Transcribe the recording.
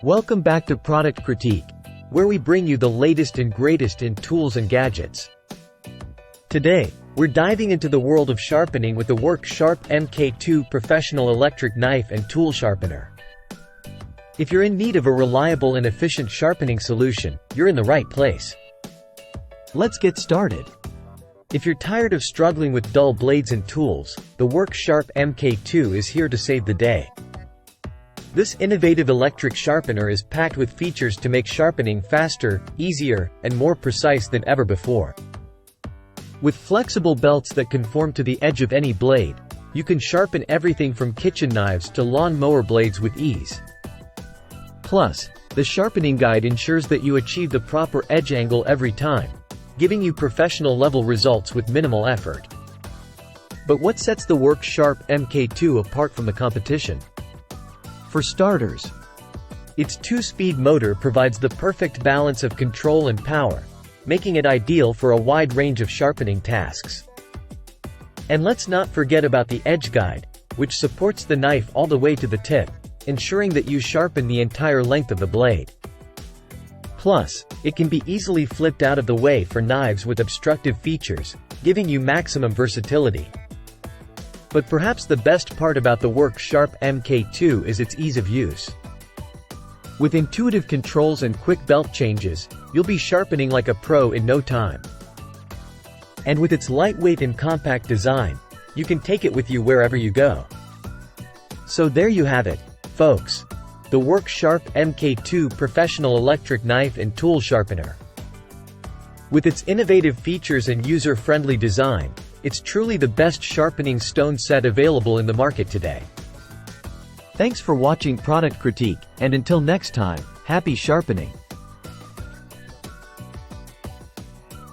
Welcome back to Product Critique, where we bring you the latest and greatest in tools and gadgets. Today, we're diving into the world of sharpening with the Work Sharp MK2 professional electric knife and tool sharpener. If you're in need of a reliable and efficient sharpening solution, you're in the right place. Let's get started. If you're tired of struggling with dull blades and tools, the Work Sharp MK2 is here to save the day. This innovative electric sharpener is packed with features to make sharpening faster, easier, and more precise than ever before. With flexible belts that conform to the edge of any blade, you can sharpen everything from kitchen knives to lawn mower blades with ease. Plus, the sharpening guide ensures that you achieve the proper edge angle every time, giving you professional-level results with minimal effort. But what sets the Work Sharp MK2 apart from the competition? For starters, its 2-speed motor provides the perfect balance of control and power, making it ideal for a wide range of sharpening tasks. And let's not forget about the edge guide, which supports the knife all the way to the tip, ensuring that you sharpen the entire length of the blade. Plus, it can be easily flipped out of the way for knives with obstructive features, giving you maximum versatility. But perhaps the best part about the Work Sharp MK2 is its ease of use. With intuitive controls and quick belt changes, you'll be sharpening like a pro in no time. And with its lightweight and compact design, you can take it with you wherever you go. So there you have it, folks. The Work Sharp MK2 professional electric knife and tool sharpener. With its innovative features and user-friendly design, it's truly the best sharpening stone set available in the market today. Thanks for watching Product Critique, and until next time, happy sharpening!